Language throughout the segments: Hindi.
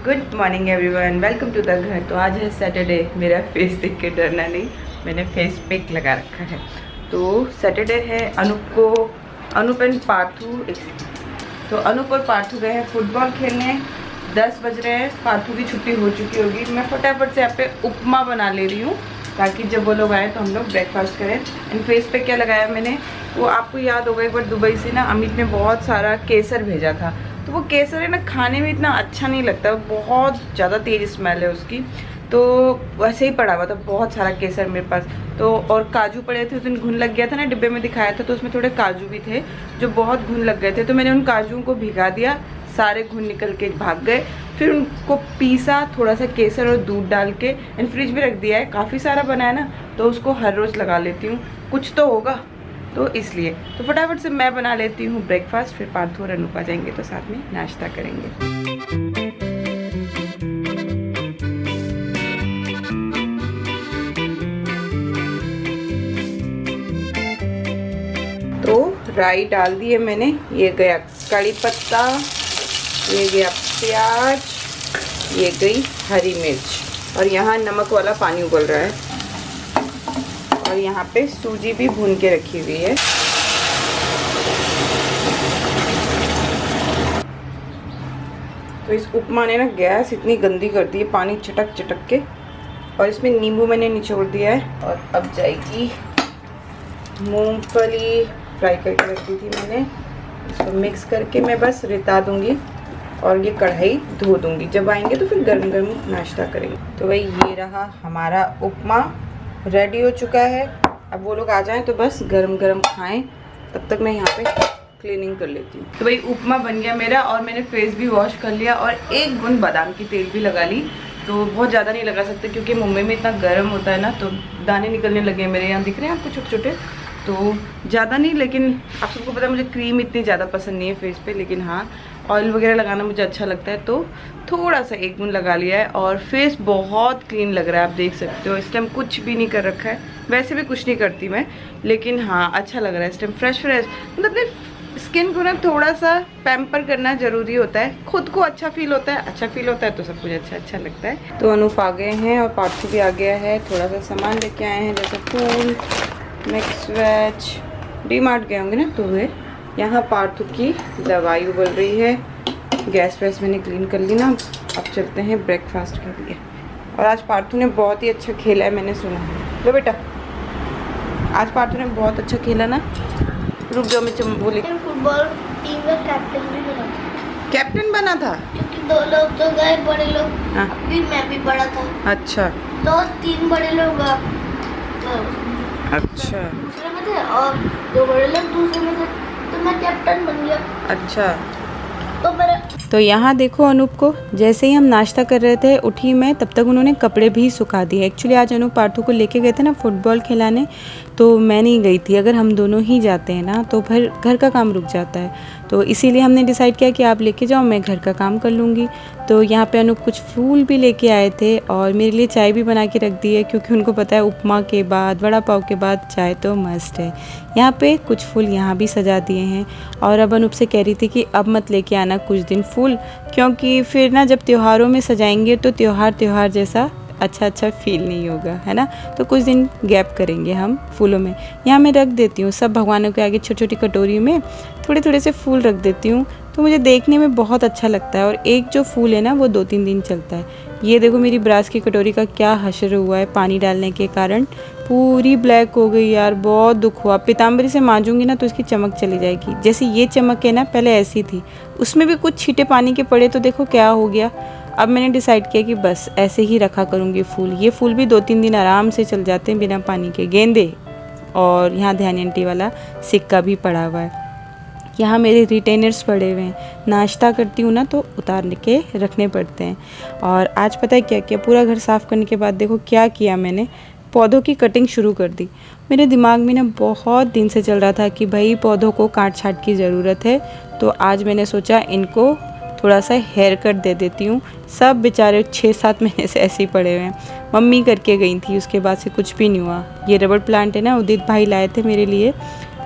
Good morning everyone, welcome to the घर। तो आज है सैटरडे। मेरा फेस देख के डरना नहीं, मैंने फेस पैक लगा रखा है। तो सैटरडे है, अनूप एंड पार्थू तो अनूप और पार्थू गए हैं फुटबॉल खेलने। 10 बज रहे हैं, पार्थू की छुट्टी हो चुकी होगी। मैं फटाफट से यहाँ पे उपमा बना ले रही हूँ ताकि जब वो लोग आए तो हम लोग ब्रेकफास्ट करें। एंड फेस पे क्या लगाया मैंने, वो आपको याद होगा, एक बार दुबई से ना अमित ने बहुत सारा केसर भेजा था। तो वो केसर है ना, खाने में इतना अच्छा नहीं लगता, बहुत ज़्यादा तेज़ स्मेल है उसकी। तो वैसे ही पड़ा हुआ था बहुत सारा केसर मेरे पास। तो और काजू पड़े थे, उस दिन घुन लग गया था ना, डिब्बे में दिखाया था, तो उसमें थोड़े काजू भी थे जो बहुत घुन लग गए थे। तो मैंने उन काजू को भिगा दिया, सारे घुन निकल के भाग गए। फिर उनको पीसा, थोड़ा सा केसर और दूध डाल के, एंड फ्रिज में रख दिया है। काफ़ी सारा बना है ना, तो उसको हर रोज़ लगा लेती हूँ, कुछ तो होगा, तो इसलिए। तो फटाफट से मैं बना लेती हूँ ब्रेकफास्ट, फिर पार्थू और अनूप आ जाएंगे तो साथ में नाश्ता करेंगे। तो राई डाल दिए मैंने, ये गया कड़ी पत्ता, ये गया प्याज, ये गई हरी मिर्च, और यहाँ नमक वाला पानी उबल रहा है। और यहाँ पे सूजी भी भून के रखी हुई है। तो इस उपमा ने ना गैस इतनी गंदी कर दी है, पानी चटक चटक के। और इसमें नींबू मैंने निचोड़ दिया है। और अब जाएगी मूंगफली, फ्राई करके रख दी थी मैंने, इसको मिक्स करके मैं बस रिता दूंगी और ये कढ़ाई धो दूंगी। जब आएंगे तो फिर गर्म गर्म नाश्ता करेंगे। तो भाई ये रहा हमारा उपमा, रेडी हो चुका है। अब वो लोग आ जाएं तो बस गरम गरम खाएं, तब तक मैं यहाँ पे क्लीनिंग कर लेती हूँ। तो भाई उपमा बन गया मेरा, और मैंने फेस भी वॉश कर लिया और एक बूंद बादाम की तेल भी लगा ली। तो बहुत ज़्यादा नहीं लगा सकते क्योंकि मुंबई में इतना गर्म होता है ना, तो दाने निकलने लगे मेरे यहाँ, दिख रहे हैं आपको छोटे छोटे। तो ज़्यादा नहीं, लेकिन आप सबको पता है मुझे क्रीम इतनी ज़्यादा पसंद नहीं है फेस पे, लेकिन हाँ ऑयल वगैरह लगाना मुझे अच्छा लगता है, तो थोड़ा सा एक बूंद लगा लिया है। और फेस बहुत क्लीन लग रहा है, आप देख सकते हो। इस टाइम कुछ भी नहीं कर रखा है, वैसे भी कुछ नहीं करती मैं, लेकिन हाँ अच्छा लग रहा है इस टाइम, फ्रेश मतलब अपने स्किन को ना थोड़ा सा पैम्पर करना ज़रूरी होता है। खुद को अच्छा फील होता है तो सब कुछ अच्छा लगता है। तो अनूप आ गए हैं और पार्थू भी आ गया है। थोड़ा सा सामान लेके आए हैं, जैसे फूल, मिक्स वेज, डी-मार्ट गए होंगे ना। तो वे यहाँ पार्थू की दवाई उबल रही है, गैस वैस मैंने क्लीन कर ली ना। अब चलते हैं ब्रेकफास्ट के लिए। और आज पार्थू ने बहुत ही अच्छा खेला है, मैंने सुना। लो बेटा, आज पार्थू ने बहुत अच्छा खेला ना। रुक जाओ, मैं बोली फुटबॉल टीम का कैप्टन भी बना था। कैप्टन बना था क्योंकि 2 लोग तो गए, बड़े लोग। हाँ। अभी मैं भी बड़ा था। अच्छा तो 3 बड़े लोग अच्छा दूसरे में थे और 2 बड़े लोग दूसरे में थे, तो मैं कैप्टन बन गया। अच्छा। तो मेरा तो यहाँ देखो अनूप को, जैसे ही हम नाश्ता कर रहे थे उठी मैं, तब तक उन्होंने कपड़े भी सुखा दिए। एक्चुअली आज अनूप पार्थू को लेके गए थे ना फुटबॉल खिलाने, तो मैं नहीं गई थी। अगर हम दोनों ही जाते हैं ना तो फिर घर का काम रुक जाता है, तो इसीलिए हमने डिसाइड किया कि आप लेके जाओ, मैं घर का काम कर लूँगी। तो यहाँ पे अनूप कुछ फूल भी लेके आए थे और मेरे लिए चाय भी बना के रख दी है, क्योंकि उनको पता है उपमा के बाद, वड़ा पाव के बाद चाय तो मस्ट है। यहाँ पे कुछ फूल यहाँ भी सजा दिए हैं। और अब अनूप से कह रही थी कि अब मत लेके आना कुछ दिन फूल, क्योंकि फिर ना जब त्योहारों में सजाएंगे तो त्योहार जैसा अच्छा फील नहीं होगा, है ना। तो कुछ दिन गैप करेंगे हम फूलों में। यहाँ मैं रख देती हूँ सब भगवानों के आगे छोटी छोटी कटोरी में थोड़े से फूल रख देती हूँ, तो मुझे देखने में बहुत अच्छा लगता है। और एक जो फूल है ना वो 2-3 दिन चलता है। ये देखो मेरी ब्रास की कटोरी का क्या हश्र हुआ है, पानी डालने के कारण पूरी ब्लैक हो गई यार, बहुत दुख हुआ। पीताम्बरी से मांजूंगी ना तो इसकी चमक चली जाएगी। जैसे ये चमक है ना, पहले ऐसी थी, उसमें भी कुछ छींटे पानी के पड़े, तो देखो क्या हो गया। अब मैंने डिसाइड किया कि बस ऐसे ही रखा करूँगी फूल। ये फूल भी 2-3 दिन आराम से चल जाते हैं बिना पानी के। गेंदे, और यहाँ ध्यान आंटी वाला सिक्का भी पड़ा हुआ है। यहाँ मेरे रिटेनर्स पड़े हुए हैं, नाश्ता करती हूँ ना तो उतार के रखने पड़ते हैं। और आज पता है क्या किया, पूरा घर साफ़ करने के बाद देखो क्या किया मैंने, पौधों की कटिंग शुरू कर दी। मेरे दिमाग में ना बहुत दिन से चल रहा था कि भाई पौधों को काट छाट की ज़रूरत है, तो आज मैंने सोचा इनको थोड़ा सा हेयर कट दे देती हूँ। सब बेचारे 6-7 महीने से ऐसे ही पड़े हुए हैं। मम्मी करके गई थी, उसके बाद से कुछ भी नहीं हुआ। ये रबड़ प्लांट है ना, उदित भाई लाए थे मेरे लिए,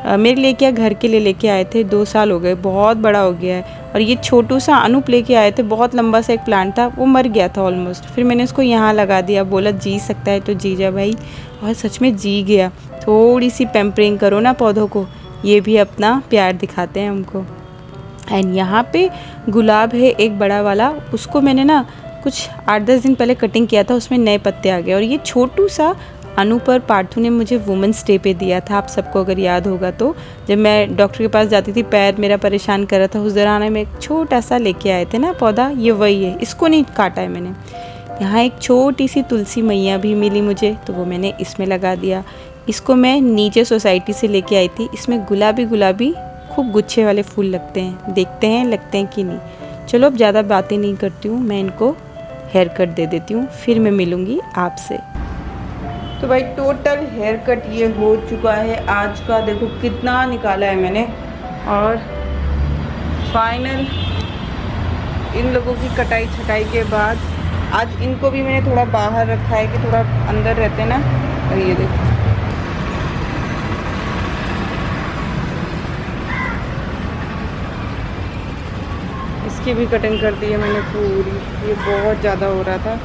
मेरे लिए क्या, घर के लिए लेके आए थे। 2 साल हो गए, बहुत बड़ा हो गया है। और ये छोटू सा अनूप लेके आए थे, बहुत लंबा सा एक प्लांट था, वो मर गया था ऑलमोस्ट। फिर मैंने इसको यहाँ लगा दिया, बोला जी सकता है तो जी जा भाई, और सच में जी गया। थोड़ी सी पैम्परिंग करो ना पौधों को, ये भी अपना प्यार दिखाते हैं हमको। एंड यहाँ पे गुलाब है एक बड़ा वाला, उसको मैंने ना कुछ 8-10 दिन पहले कटिंग किया था, उसमें नए पत्ते आ गए। और ये छोटू सा अनूप और पार्थू ने मुझे वुमेंस डे पे दिया था, आप सबको अगर याद होगा तो। जब मैं डॉक्टर के पास जाती थी, पैर मेरा परेशान कर रहा था, उस दौरान में एक छोटा सा लेके आए थे ना पौधा, ये वही है। इसको नहीं काटा है मैंने। यहाँ एक छोटी सी तुलसी मैया भी मिली मुझे, तो वो मैंने इसमें लगा दिया। इसको मैं नीचे सोसाइटी से लेके आई थी। इसमें गुलाबी गुलाबी खूब गुच्छे वाले फूल लगते हैं, देखते हैं लगते हैं कि नहीं। चलो अब ज़्यादा बातें नहीं करती हूँ, मैं इनको हेयर कट दे देती हूँ, फिर मैं मिलूँगी आपसे। तो भाई टोटल हेयर कट ये हो चुका है आज का। देखो कितना निकाला है मैंने। और फाइनल इन लोगों की कटाई छटाई के बाद आज इनको भी मैंने थोड़ा बाहर रखा है कि थोड़ा अंदर रहते हैं ना। और ये देखो इसकी भी कटिंग कर दी है मैंने पूरी। ये बहुत ज़्यादा हो रहा था,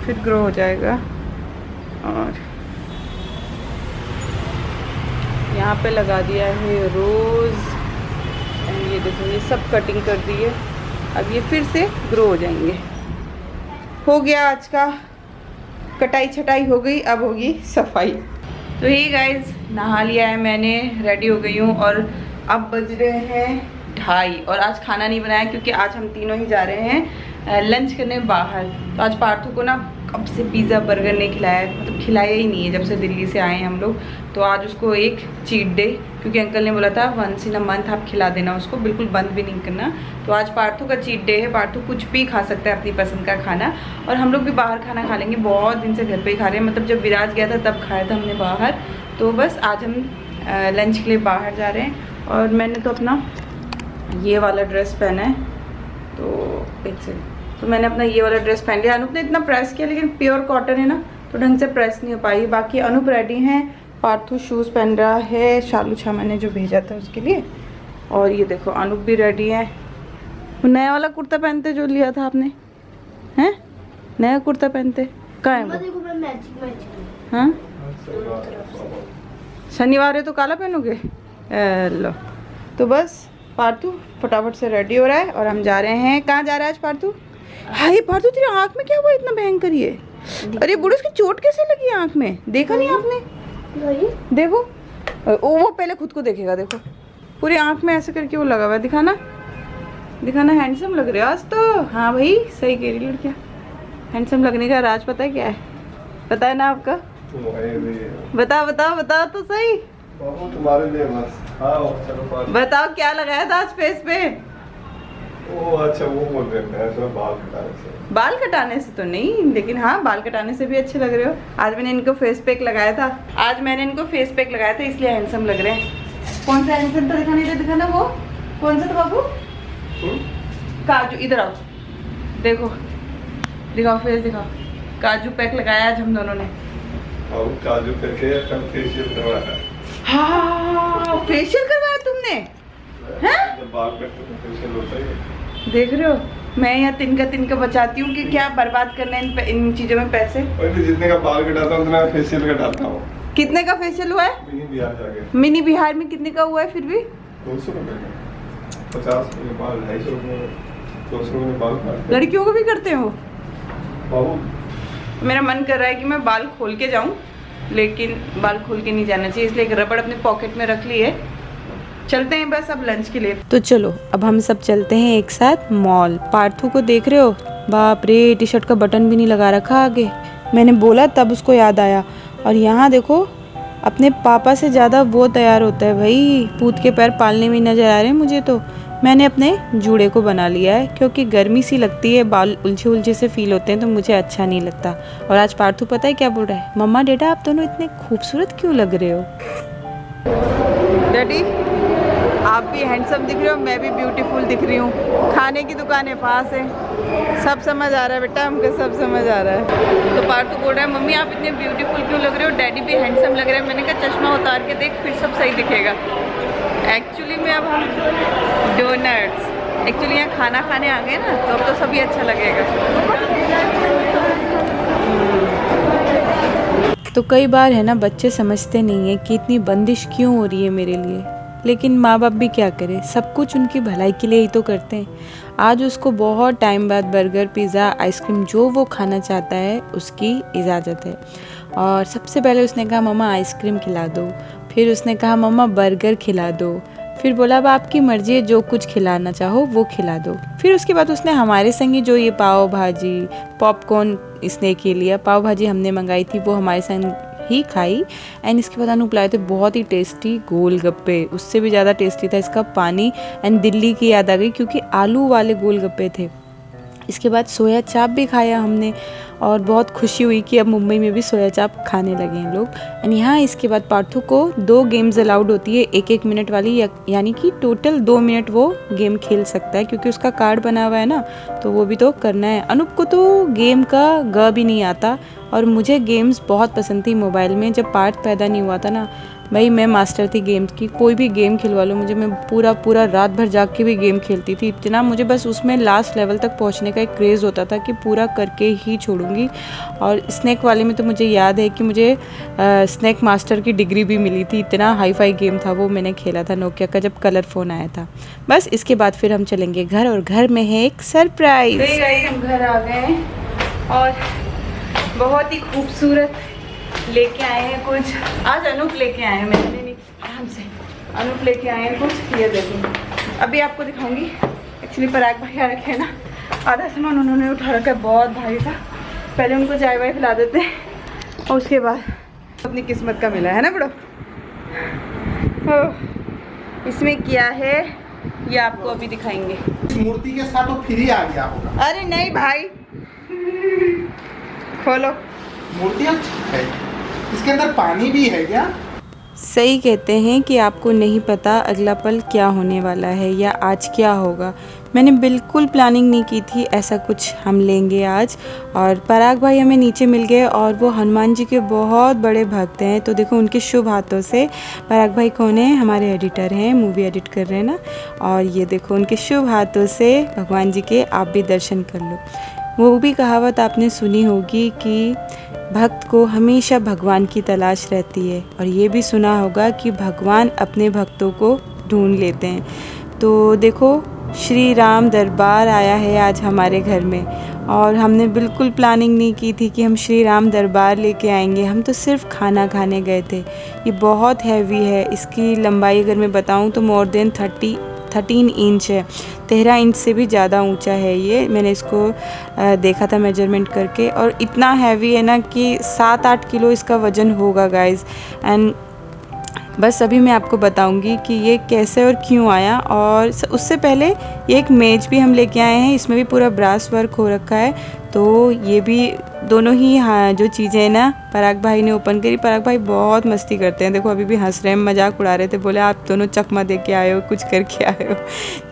फिर ग्रो हो जाएगा। और यहाँ पे लगा दिया है रोज़। एंड ये देखो ये सब कटिंग कर दी है, अब ये फिर से ग्रो हो जाएंगे। हो गया आज का कटाई छटाई हो गई, अब होगी सफाई। तो ये गाइज नहा लिया है मैंने, रेडी हो गई हूँ। और अब बज रहे हैं 2:30 और आज खाना नहीं बनाया क्योंकि आज हम तीनों ही जा रहे हैं लंच करने बाहर। तो आज पार्थू को ना कब से पिज़्ज़ा बर्गर नहीं खिलाया, मतलब खिलाया ही नहीं है जब से दिल्ली से आए हैं हम लोग। तो आज उसको एक चीट डे, क्योंकि अंकल ने बोला था 1 in a month आप खिला देना उसको, बिल्कुल बंद भी नहीं करना। तो आज पार्थू का चीट डे है, पार्थू कुछ भी खा सकता है अपनी पसंद का खाना। और हम लोग भी बाहर खाना खा लेंगे, बहुत दिन से घर पे ही खा रहे हैं। मतलब जब विराज गया था तब खाया था हमने बाहर। तो बस आज हम लंच के लिए बाहर जा रहे हैं। और मैंने तो अपना ये वाला ड्रेस पहना है, तो एक सेकंड, तो मैंने अपना ये वाला ड्रेस पहन लिया। अनूप ने इतना प्रेस किया, लेकिन प्योर कॉटन है ना तो ढंग से प्रेस नहीं हो पाई। बाकी अनूप रेडी हैं, पार्थू शूज़ पहन रहा है, शालू छा मैंने जो भेजा था उसके लिए। और ये देखो अनूप भी रेडी है। वो नया वाला कुर्ता पहनते जो लिया था आपने, हैं? नया कुर्ता पहनते कहाँ है वो? हाँ शनिवार है तो काला पहनोगे? लो, तो बस पार्थू फटाफट से रेडी हो रहा है और हम जा रहे हैं। कहाँ जा रहा है आज पार्थू? हाय पार्थू तेरी आँख में क्या हुआ इतना भयंकर? ये अरे बुढ़े उसकी चोट कैसे लगी आँख में? देखा नहीं आपने? देखो वो पहले खुद को देखेगा। देखो पूरी आँख में ऐसे करके वो लगा हुआ है। दिखाना दिखाना, हैंडसम लग रहे हो आज तो। हाँ भाई सही कह रही लड़कियाँ, हैंडसम लगने का राज पता है क्या है? पता है ना आपका? बताओ बताओ बताओ तो सही। तुम्हारे लिए बस। हाँ चलो बताओ क्या लगाया था आज फेस पे? ओ अच्छा वो बोल रहे हैं तो बाल कटाने से। बाल कटाने से तो नहीं, लेकिन हाँ बाल कटाने से भी अच्छे लग रहे हो। आज मैंने इनको फेस पैक लगाया था, इसलिए हैंडसम लग रहे हैं। कौन सा हैंडसम था दिखाने दे, दिखाना वो कौन सा था बाबू? काजू, इधर आओ देखो, दिखाओ फेस दिखाओ। काजू पैक लगाया आज हम दोनों ने। और काजू करके फेशियल करवाया। हाँ फेशियल करवाया तुमने? हैं? बाल कटने का फेशियल होता है। देख रहे हो, मैं यहाँ तिनका बचाती हूँ कि क्या बर्बाद करना है इन चीजों में पैसे। और जितने का बाल कटाता हूँ उतना फेशियल कटाता हूँ। कितने का फेशियल हुआ है? मिनी बिहार जाके। मिनी बिहार में कितने का हुआ है फिर भी? 200 रुपए का। 50 रुपए बाल, 250 रुपए, 200 रुपए बाल काटते। लड़कियों को भी करते हो? बाबू मेरा मन कर रहा है कि मैं बाल खोल के जाऊं, लेकिन बाल खोल के नहीं जाना चाहिए, इसलिए एक रबड़ अपने पॉकेट में रख ली है। चलते हैं बस अब लंच के लिए। तो चलो अब हम सब चलते हैं एक साथ मॉल। पार्थू को देख रहे हो, बाप रे टी शर्ट का बटन भी नहीं लगा रखा आगे। मैंने बोला तब उसको याद आया। और यहाँ देखो अपने पापा से ज़्यादा वो तैयार होता है भाई, पूत के पैर पालने में नज़र आ रहे हैं मुझे। तो मैंने अपने जूड़े को बना लिया है क्योंकि गर्मी सी लगती है, बाल उलझे उलझे से फील होते हैं तो मुझे अच्छा नहीं लगता। और आज पार्थू पता है क्या बोल रहा है? मम्मा डैडा आप दोनों इतने खूबसूरत क्यों लग रहे हो? डैडी आप भी हैंडसम दिख रहे हो, मैं भी ब्यूटीफुल दिख रही हूँ। खाने की दुकान है पास है, सब समझ आ रहा है बेटा, हमको सब समझ आ रहा है। तो पार्थू बोल रहा है मम्मी आप इतने ब्यूटीफुल क्यों लग रहे हो, डैडी भी हैंडसम लग रहे हैं। मैंने कहा चश्मा उतार के देख फिर सब सही दिखेगा। एक्चुअली में अब हम डोनट्स एक्चुअली यहाँ खाना खाने आ गए ना, तो अब तो सभी अच्छा लगेगा। तो कई बार है ना, बच्चे समझते नहीं है कि इतनी बंदिश क्यों हो रही है मेरे लिए, लेकिन माँ बाप भी क्या करें, सब कुछ उनकी भलाई के लिए ही तो करते हैं। आज उसको बहुत टाइम बाद बर्गर, पिज़्ज़ा, आइसक्रीम जो वो खाना चाहता है उसकी इजाज़त है। और सबसे पहले उसने कहा मम्मा आइसक्रीम खिला दो, फिर उसने कहा मम्मा बर्गर खिला दो, फिर बोला अब आपकी मर्ज़ी है, जो कुछ खिलाना चाहो वो खिला दो। फिर उसके बाद उसने हमारे संग जो ये पाव भाजी, पॉपकॉर्न इसने के लिया, पाव भाजी हमने मंगाई थी वो हमारे संग ही खाई। एंड इसके बाद अनूप लाए थे बहुत ही टेस्टी गोलगप्पे, उससे भी ज़्यादा टेस्टी था इसका पानी। एंड दिल्ली की याद आ गई क्योंकि आलू वाले गोलगप्पे थे। इसके बाद सोया चाप भी खाया हमने और बहुत खुशी हुई कि अब मुंबई में भी सोया चाप खाने लगे हैं लोग। एंड यहाँ इसके बाद पार्थू को 2 गेम्स अलाउड होती है 1-1 मिनट वाली, यानी कि टोटल 2 मिनट वो गेम खेल सकता है क्योंकि उसका कार्ड बना हुआ है ना, तो वो भी तो करना है। अनूप को तो गेम का ग भी नहीं आता और मुझे गेम्स बहुत पसंद थी मोबाइल में। जब पार्थ पैदा नहीं हुआ था ना भाई, मैं मास्टर थी गेम्स की, कोई भी गेम खिलवा लो मुझे, मैं पूरा रात भर जाग के भी गेम खेलती थी। इतना मुझे बस उसमें लास्ट लेवल तक पहुंचने का एक क्रेज़ होता था कि पूरा करके ही छोड़ूंगी। और स्नैक वाले में तो मुझे याद है कि मुझे स्नैक मास्टर की डिग्री भी मिली थी, इतना हाई फाई गेम था वो। मैंने खेला था नोकिया का जब कलर फ़ोन आया था। बस इसके बाद फिर हम चलेंगे घर और घर में है एक सरप्राइज़। हम घर आ गए हैं और बहुत ही खूबसूरत लेके आए हैं कुछ। आज अनूप लेके आए हैं, मैंने नहीं, आराम से अनूप लेके आए हैं कुछ। ये देखो अभी आपको दिखाऊंगी। एक्चुअली पराग भाई आ रखे हैं ना, आधा सामान उन्होंने उठा रखा है, बहुत भारी था। पहले उनको चाय वाय पिला देते हैं और उसके बाद अपनी किस्मत का मिला है ना बड़ो। इसमें क्या है ये आपको अभी दिखाएंगे। मूर्ति के साथ वो फ्री आ गया होगा। अरे नहीं भाई, खोलो। मूर्ति अच्छी है, इसके अंदर पानी भी है क्या? सही कहते हैं कि आपको नहीं पता अगला पल क्या होने वाला है या आज क्या होगा। मैंने बिल्कुल प्लानिंग नहीं की थी ऐसा कुछ हम लेंगे आज। और पराग भाई हमें नीचे मिल गए और वो हनुमान जी के बहुत बड़े भक्त हैं। तो देखो उनके शुभ हाथों से, पराग भाई कौन है, हमारे एडिटर हैं, मूवी एडिट कर रहे हैं ना, और ये देखो उनके शुभ हाथों से भगवान जी के आप भी दर्शन कर लो। वो भी कहावत आपने सुनी होगी कि भक्त को हमेशा भगवान की तलाश रहती है, और ये भी सुना होगा कि भगवान अपने भक्तों को ढूंढ लेते हैं। तो देखो श्री राम दरबार आया है आज हमारे घर में, और हमने बिल्कुल प्लानिंग नहीं की थी कि हम श्री राम दरबार लेके आएंगे। हम तो सिर्फ खाना खाने गए थे। ये बहुत हैवी है, इसकी लंबाई अगर मैं बताऊं तो मोर देन 13 इंच है, 13 इंच से भी ज़्यादा ऊंचा है ये। मैंने इसको देखा था मेजरमेंट करके, और इतना हैवी है ना कि 7-8 किलो इसका वज़न होगा गाइस। एंड बस अभी मैं आपको बताऊंगी कि ये कैसे और क्यों आया। और उससे पहले ये एक मेज भी हम लेके आए हैं, इसमें भी पूरा ब्रास वर्क हो रखा है। तो ये भी दोनों ही हाँ जो चीज़ें हैं ना पराग भाई ने ओपन करी। पराग भाई बहुत मस्ती करते हैं, देखो अभी भी हंस रहे हैं, मजाक उड़ा रहे थे, बोले आप दोनों चकमा दे के आए हो, कुछ करके आए हो,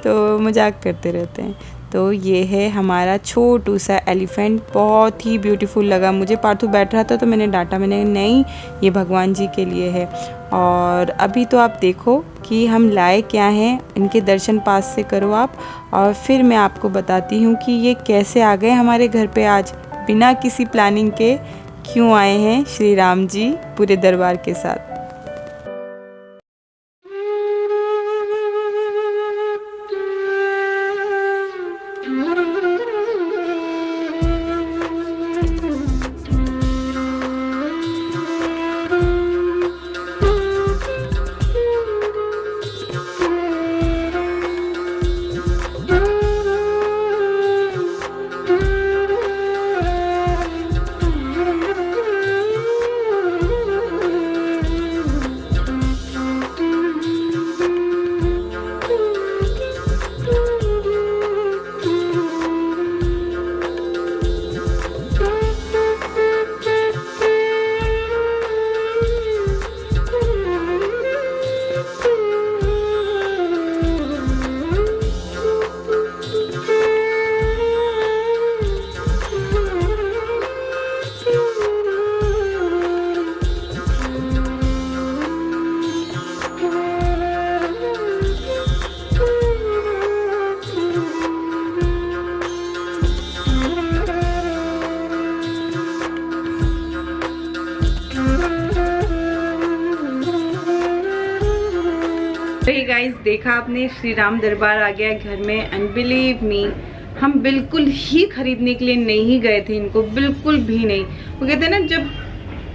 तो मजाक करते रहते हैं। तो ये है हमारा छोटू सा एलिफेंट, बहुत ही ब्यूटीफुल लगा मुझे। पार्थू बैठ रहा था तो मैंने डांटा, मैंने नहीं ये भगवान जी के लिए है। और अभी तो आप देखो कि हम लाए क्या हैं, इनके दर्शन पास से करो आप, और फिर मैं आपको बताती हूँ कि ये कैसे आ गए हमारे घर पे आज बिना किसी प्लानिंग के, क्यों आए हैं श्री राम जी पूरे दरबार के साथ। तो गाइस देखा आपने, श्री राम दरबार आ गया घर में एंड बिलीव मी हम बिल्कुल ही खरीदने के लिए नहीं गए थे इनको, बिल्कुल भी नहीं। वो कहते हैं ना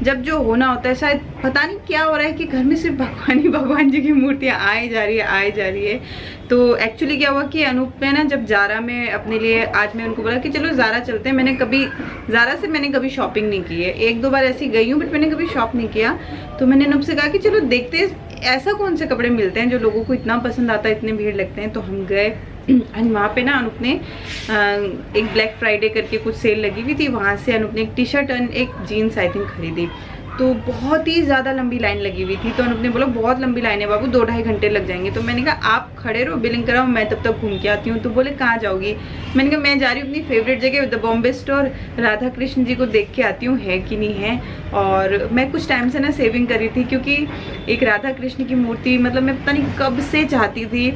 जब जो होना होता है, शायद पता नहीं क्या हो रहा है कि घर में सिर्फ भगवान जी की मूर्तियाँ आई जा रही है। तो एक्चुअली क्या हुआ कि अनूप ने ना जब ज़ारा में अपने लिए, आज मैं उनको बोला कि चलो ज़ारा चलते हैं। ज़ारा से मैंने कभी शॉपिंग नहीं की है, 1-2 बार ऐसी गई हूँ बट मैंने कभी शॉप नहीं किया। तो मैंने अनूप से कहा कि चलो देखते हैं ऐसा कौन से कपड़े मिलते हैं जो लोगों को इतना पसंद आता है, इतने भीड़ लगते हैं। तो हम गए एंड वहाँ पे ना अनूप ने एक ब्लैक फ्राइडे करके कुछ सेल लगी हुई थी, वहाँ से अनूप ने एक टी शर्ट एंड एक जीन्स आई थिंक खरीदी। तो बहुत ही ज़्यादा लंबी लाइन लगी हुई थी। तो अनूप ने बोला बहुत लंबी लाइन है बाबू, 2-2.5 घंटे लग जाएंगे। तो मैंने कहा आप खड़े रहो, बिलिंग कराओ, मैं तब तक घूम के आती हूँ। तो बोले कहाँ जाओगी? मैंने कहा मैं जा रही हूँ अपनी फेवरेट जगह द बॉम्बे स्टोर, राधा कृष्ण जी को देख के आती हूँ है कि नहीं है। और मैं कुछ टाइम से ना सेविंग करी थी, क्योंकि एक राधा कृष्ण की मूर्ति मतलब मैं पता नहीं कब से चाहती थी।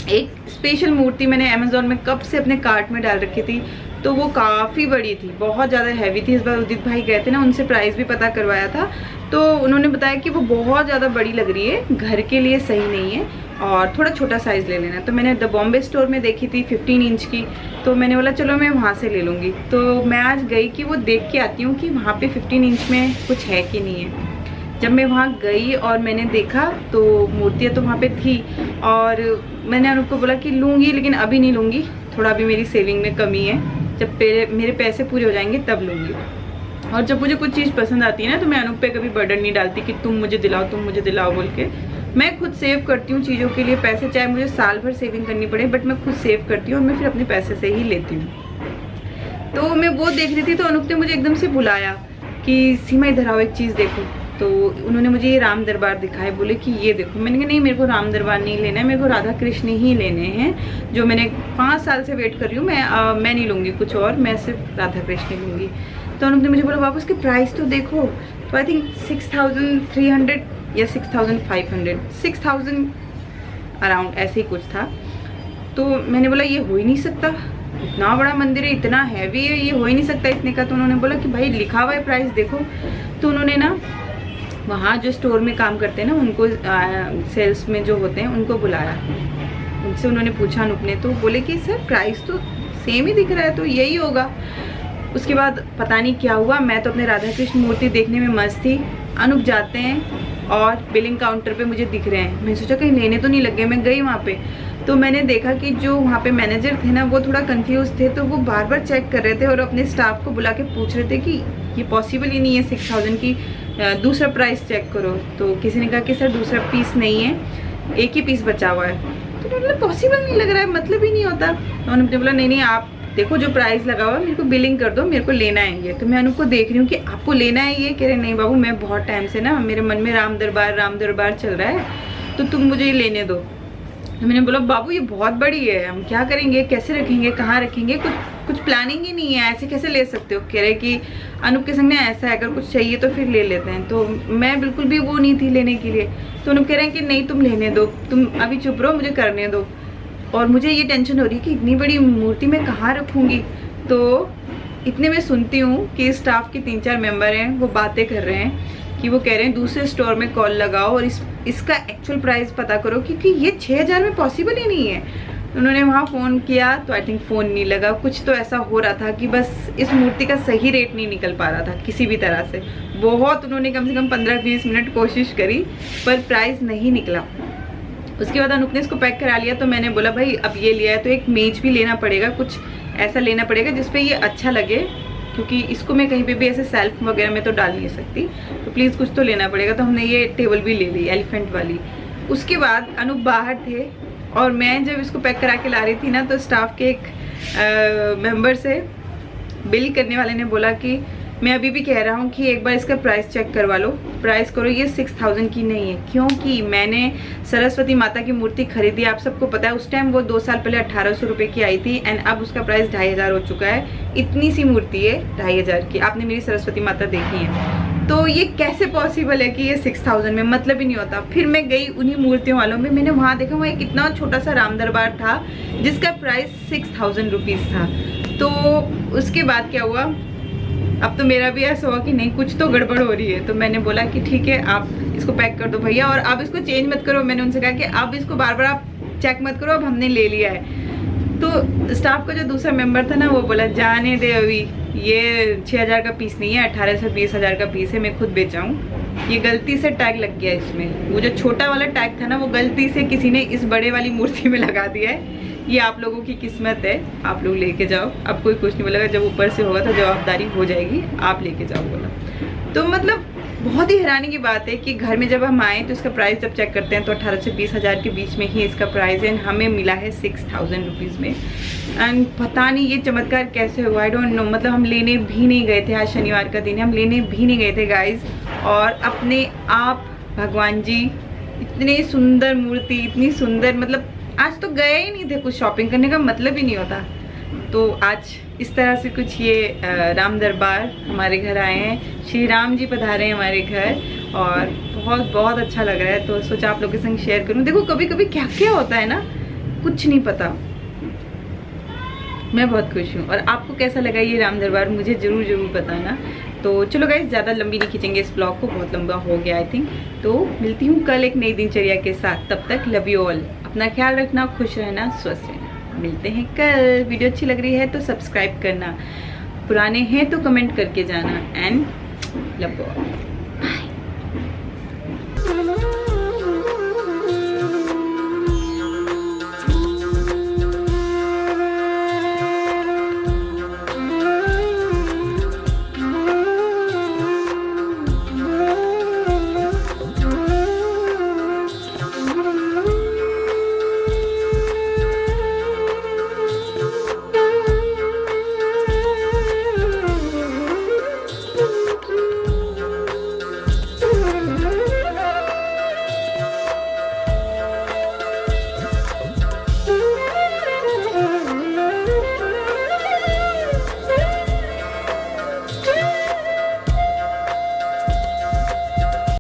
एक स्पेशल मूर्ति मैंने अमेज़ॉन में कब से अपने कार्ट में डाल रखी थी। तो वो काफ़ी बड़ी थी, बहुत ज़्यादा हैवी थी। इस बार उदित भाई गए थे ना, उनसे प्राइस भी पता करवाया था। तो उन्होंने बताया कि वो बहुत ज़्यादा बड़ी लग रही है, घर के लिए सही नहीं है और थोड़ा छोटा साइज़ ले लेना। तो मैंने द बॉम्बे स्टोर में देखी थी 15 इंच की, तो मैंने बोला चलो मैं वहाँ से ले लूँगी। तो मैं आज गई कि वो देख के आती हूँ कि वहाँ पे 15 इंच में कुछ है कि नहीं है। जब मैं वहाँ गई और मैंने देखा तो मूर्तियाँ तो वहाँ पे थी, और मैंने अनूप को बोला कि लूँगी लेकिन अभी नहीं लूँगी, थोड़ा अभी मेरी सेविंग में कमी है, जब मेरे पैसे पूरे हो जाएंगे तब लूँगी। और जब मुझे कुछ चीज़ पसंद आती है ना, तो मैं अनूप पे कभी बर्डन नहीं डालती कि तुम मुझे दिलाओ बोल के। मैं खुद सेव करती हूँ चीज़ों के लिए पैसे, चाहे मुझे साल भर सेविंग करनी पड़े, बट मैं खुद सेव करती हूँ और मैं फिर अपने पैसे से ही लेती हूँ। तो मैं वो देख रही थी तो अनूप ने मुझे एकदम से बुलाया कि सीमा इधर आओ, एक चीज़ देखो। तो उन्होंने मुझे ये राम दरबार दिखाए, बोले कि ये देखो। मैंने कहा नहीं, मेरे को राम दरबार नहीं लेना है, मेरे को राधा कृष्ण ही लेने हैं, जो मैंने 5 साल से वेट कर रही हूँ। मैं नहीं लूँगी कुछ और, मैं सिर्फ राधा कृष्ण लूँगी। तो उन्होंने मुझे बोला बाबू उसके प्राइस तो देखो। तो आई थिंक 6300 या 6500, 6000 अराउंड ऐसे ही कुछ था। तो मैंने बोला ये हो ही नहीं सकता, इतना बड़ा मंदिर है, इतना हैवी है, ये हो ही नहीं सकता इतने का। तो उन्होंने बोला कि भाई लिखा हुआ है प्राइस देखो। तो उन्होंने ना वहाँ जो स्टोर में काम करते हैं ना, उनको सेल्स में जो होते हैं उनको बुलाया, उनसे उन्होंने पूछा अनूप ने, तो बोले कि सर प्राइस तो सेम ही दिख रहा है, तो यही होगा। उसके बाद पता नहीं क्या हुआ, मैं तो अपने राधा कृष्ण मूर्ति देखने में मस्त थी। अनूप जाते हैं और बिलिंग काउंटर पे मुझे दिख रहे हैं। मैंने सोचा कहीं लेने तो नहीं लग गए। मैं गई वहाँ पे तो मैंने देखा कि जो वहाँ पे मैनेजर थे ना, वो थोड़ा कंफ्यूज थे। तो वो बार बार चेक कर रहे थे और अपने स्टाफ को बुला के पूछ रहे थे कि ये पॉसिबल ही नहीं है 6000 की, दूसरा प्राइस चेक करो। तो किसी ने कहा कि सर दूसरा पीस नहीं है, एक ही पीस बचा हुआ है। तो मतलब पॉसिबल नहीं लग रहा है, मतलब ही नहीं होता। तो उन्होंने बोला नहीं आप देखो जो प्राइस लगा हुआ है मेरे को बिलिंग कर दो, मेरे को लेना है ये। तो मैं उनको देख रही हूँ कि आपको लेना है ये। कह रहे नहीं बाबू, मैं बहुत टाइम से ना मेरे मन में राम दरबार चल रहा है, तो तुम मुझे ये लेने दो। तो मैंने बोला बाबू ये बहुत बड़ी है, हम क्या करेंगे, कैसे रखेंगे, कहाँ रखेंगे, कुछ प्लानिंग ही नहीं है, ऐसे कैसे ले सकते हो। कह रहे कि अनूप के संग ने ऐसा है, अगर कुछ चाहिए तो फिर ले लेते हैं। तो मैं बिल्कुल भी वो नहीं थी लेने के लिए। तो अनूप कह रहे हैं कि नहीं तुम लेने दो, तुम अभी चुप रहो, मुझे करने दो। और मुझे ये टेंशन हो रही है कि इतनी बड़ी मूर्ति मैं कहाँ रखूँगी। तो इतने में सुनती हूँ कि स्टाफ के 3-4 मेंबर हैं, वो बातें कर रहे हैं कि वो कह रहे हैं दूसरे स्टोर में कॉल लगाओ और इसका एक्चुअल प्राइस पता करो, क्योंकि ये 6000 में पॉसिबल ही नहीं है। उन्होंने वहाँ फ़ोन किया तो आई थिंक फ़ोन नहीं लगा, कुछ तो ऐसा हो रहा था कि बस इस मूर्ति का सही रेट नहीं निकल पा रहा था किसी भी तरह से। बहुत उन्होंने कम से कम 15-20 मिनट कोशिश करी पर प्राइस नहीं निकला। उसके बाद अनूप ने इसको पैक करा लिया। तो मैंने बोला भाई अब ये लिया है तो एक मेज भी लेना पड़ेगा, कुछ ऐसा लेना पड़ेगा जिसपे ये अच्छा लगे, क्योंकि इसको मैं कहीं पे भी ऐसे सेल्फ वगैरह में तो डाल नहीं सकती, तो प्लीज़ कुछ तो लेना पड़ेगा। तो हमने ये टेबल भी ले ली एलिफेंट वाली। उसके बाद अनूप बाहर थे और मैं जब इसको पैक करा के ला रही थी ना, तो स्टाफ के एक मेंबर से बिल करने वाले ने बोला कि मैं अभी भी कह रहा हूँ कि एक बार इसका प्राइस चेक करवा लो, प्राइस करो, ये 6000 की नहीं है। क्योंकि मैंने सरस्वती माता की मूर्ति खरीदी, आप सबको पता है उस टाइम वो 2 साल पहले 1800 रुपये की आई थी एंड अब उसका प्राइस 2500 हो चुका है। इतनी सी मूर्ति है 2500 की, आपने मेरी सरस्वती माता देखी है, तो ये कैसे पॉसिबल है कि ये 6000 में, मतलब ही नहीं होता। फिर मैं गई उन्हीं मूर्तियों वालों में, मैंने वहाँ देखा वहाँ एक इतना छोटा सा राम दरबार था जिसका प्राइस 6000 रुपीज़ था। तो उसके बाद क्या हुआ, अब तो मेरा भी ऐसा हुआ कि नहीं कुछ तो गड़बड़ हो रही है, तो मैंने बोला कि ठीक है आप इसको पैक कर दो भैया, और आप इसको चेंज मत करो। मैंने उनसे कहा कि अब इसको बार बार आप चेक मत करो, अब हमने ले लिया है। तो स्टाफ का जो दूसरा मेंबर था ना, वो बोला जाने दे, अभी ये 6000 का पीस नहीं है, 18 से 20,000 का पीस है, मैं खुद बेचाऊँ। ये गलती से टैग लग गया इसमें, वो जो छोटा वाला टैग था ना, वो गलती से किसी ने इस बड़े वाली मूर्ति में लगा दिया है। ये आप लोगों की किस्मत है, आप लोग लेके जाओ, अब कोई कुछ नहीं बोलेगा। जब ऊपर से होगा तो जवाबदारी हो जाएगी, आप लेके जाओ बोला। तो मतलब बहुत ही हैरानी की बात है कि घर में जब हम आए तो इसका प्राइस जब चेक करते हैं तो 18 से 20,000 के बीच में ही इसका प्राइस है। हमें मिला है 6,000 रुपीज़ में। एंड पता नहीं ये चमत्कार कैसे हुआ, आई डोंट नो। मतलब हम लेने भी नहीं गए थे, आज शनिवार का दिन है, हम लेने भी नहीं गए थे गाइज। और अपने आप भगवान जी, इतनी सुंदर मूर्ति, इतनी सुंदर, मतलब आज तो गए ही नहीं थे, कुछ शॉपिंग करने का मतलब ही नहीं होता। तो आज इस तरह से कुछ ये राम दरबार हमारे घर आए हैं, श्री राम जी पधारे हैं हमारे घर, और बहुत बहुत अच्छा लग रहा है। तो सोचा आप लोगों के संग शेयर करूं। देखो कभी कभी क्या क्या होता है ना, कुछ नहीं पता। मैं बहुत खुश हूँ, और आपको कैसा लगा ये राम दरबार मुझे ज़रूर ज़रूर बताना। तो चलो गाइस, ज़्यादा लंबी नहीं खींचेंगे इस ब्लॉग को, बहुत लंबा हो गया आई थिंक। तो मिलती हूँ कल एक नई दिनचर्या के साथ, तब तक लव यू ऑल, अपना ख्याल रखना, खुश रहना, स्वस्थ रहना। मिलते हैं कल। वीडियो अच्छी लग रही है तो सब्सक्राइब करना, पुराने हैं तो कमेंट करके जाना, एंड लव यू ऑल।